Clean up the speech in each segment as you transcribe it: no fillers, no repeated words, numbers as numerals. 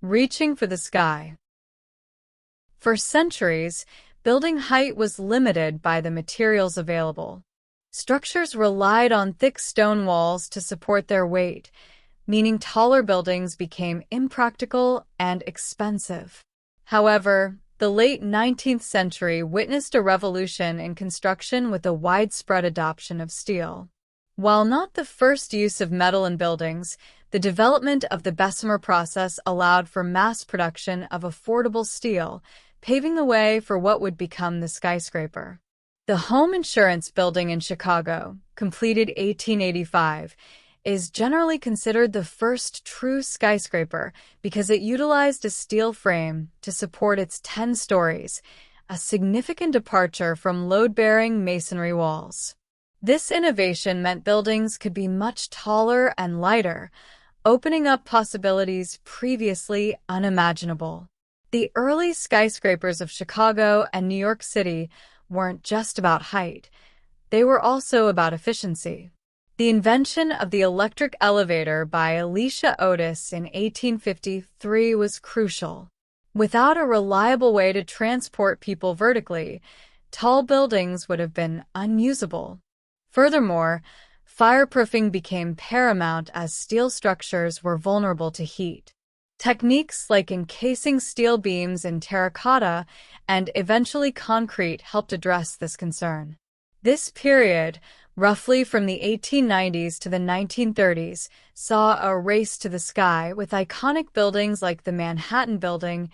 reaching for the sky. For centuries, building height was limited by the materials available. Structures relied on thick stone walls to support their weight, meaning taller buildings became impractical and expensive. However, the late 19th century witnessed a revolution in construction with a widespread adoption of steel. While not the first use of metal in buildings, the development of the Bessemer process allowed for mass production of affordable steel, paving the way for what would become the skyscraper. The Home Insurance Building in Chicago, completed 1885, is generally considered the first true skyscraper because it utilized a steel frame to support its 10 stories, a significant departure from load-bearing masonry walls. This innovation meant buildings could be much taller and lighter, opening up possibilities previously unimaginable. The early skyscrapers of Chicago and New York City weren't just about height, they were also about efficiency. The invention of the electric elevator by Elisha Otis in 1853 was crucial. Without a reliable way to transport people vertically, tall buildings would have been unusable. Furthermore, fireproofing became paramount as steel structures were vulnerable to heat. Techniques like encasing steel beams in terracotta and eventually concrete helped address this concern. This period, roughly from the 1890s to the 1930s, saw a race to the sky with iconic buildings like the Manhattan Building,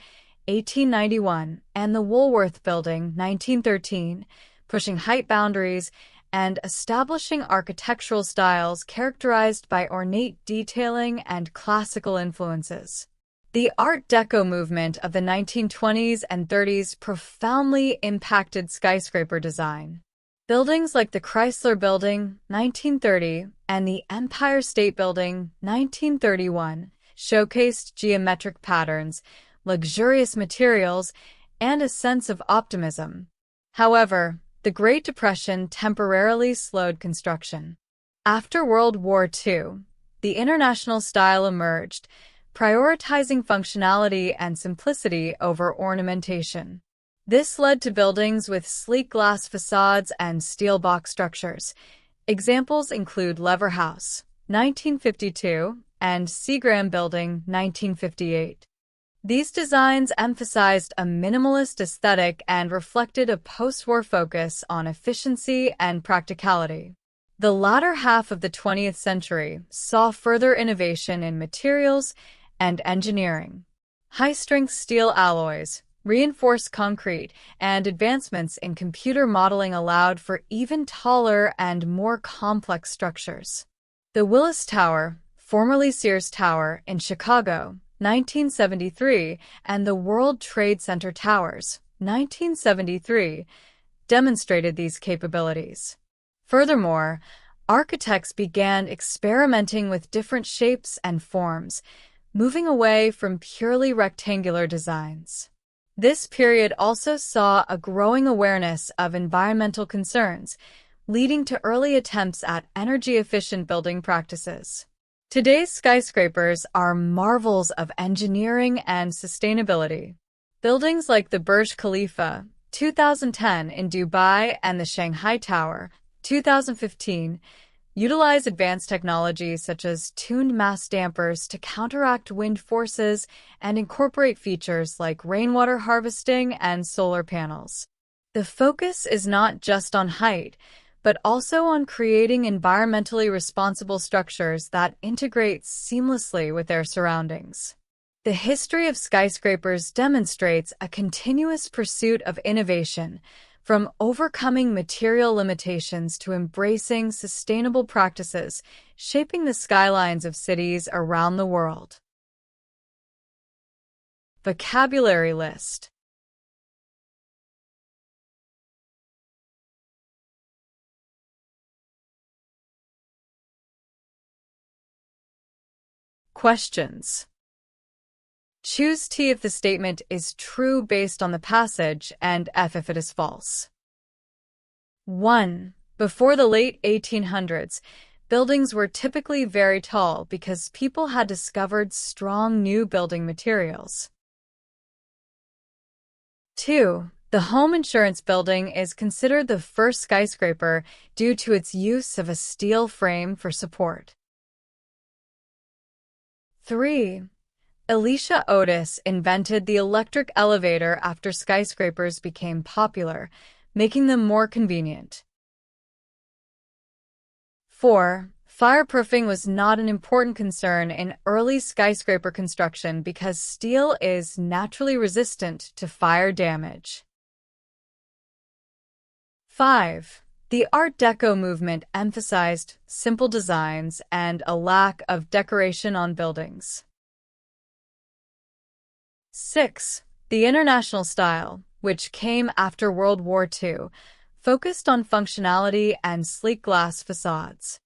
1891, and the Woolworth Building, 1913, pushing height boundaries and establishing architectural styles characterized by ornate detailing and classical influences. The Art Deco movement of the 1920s and 30s profoundly impacted skyscraper design. Buildings like the Chrysler Building, 1930, and the Empire State Building, 1931, showcased geometric patterns, luxurious materials, and a sense of optimism. However, the Great Depression temporarily slowed construction. After World War II, the international style emerged, prioritizing functionality and simplicity over ornamentation. This led to buildings with sleek glass facades and steel box structures. Examples include Lever House, 1952, and Seagram Building, 1958. These designs emphasized a minimalist aesthetic and reflected a post-war focus on efficiency and practicality. The latter half of the 20th century saw further innovation in materials and engineering. High-strength steel alloys, reinforced concrete, and advancements in computer modeling allowed for even taller and more complex structures. The Willis Tower, formerly Sears Tower, in Chicago, 1973, and the World Trade Center Towers, 1973, demonstrated these capabilities. Furthermore, architects began experimenting with different shapes and forms, moving away from purely rectangular designs. This period also saw a growing awareness of environmental concerns, leading to early attempts at energy-efficient building practices. Today's skyscrapers are marvels of engineering and sustainability. Buildings like the Burj Khalifa, 2010 in Dubai, and the Shanghai Tower, 2015, utilize advanced technologies such as tuned mass dampers to counteract wind forces and incorporate features like rainwater harvesting and solar panels. The focus is not just on height, but also on creating environmentally responsible structures that integrate seamlessly with their surroundings. The history of skyscrapers demonstrates a continuous pursuit of innovation, from overcoming material limitations to embracing sustainable practices, shaping the skylines of cities around the world. Vocabulary list. Questions. Choose T if the statement is true based on the passage and F if it is false. 1. Before the late 1800s, buildings were typically very tall because people had discovered strong new building materials. 2. The home insurance building is considered the first skyscraper due to its use of a steel frame for support. 3. Elisha Otis invented the electric elevator after skyscrapers became popular, making them more convenient. 4. Fireproofing was not an important concern in early skyscraper construction because steel is naturally resistant to fire damage. 5. The Art Deco movement emphasized simple designs and a lack of decoration on buildings. 6. The International style, which came after World War II, focused on functionality and sleek glass facades.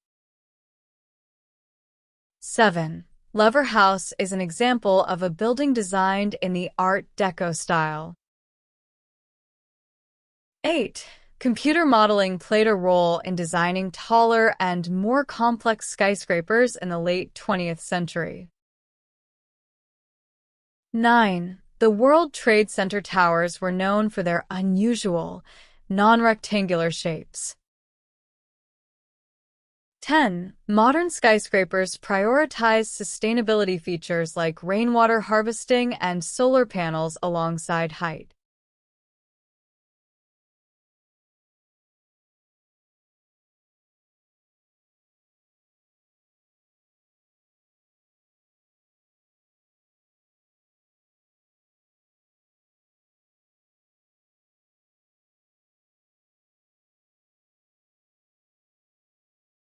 7. Lever House is an example of a building designed in the Art Deco style. 8. Computer modeling played a role in designing taller and more complex skyscrapers in the late 20th century. 9. The World Trade Center towers were known for their unusual, non-rectangular shapes. 10. Modern skyscrapers prioritize sustainability features like rainwater harvesting and solar panels alongside height.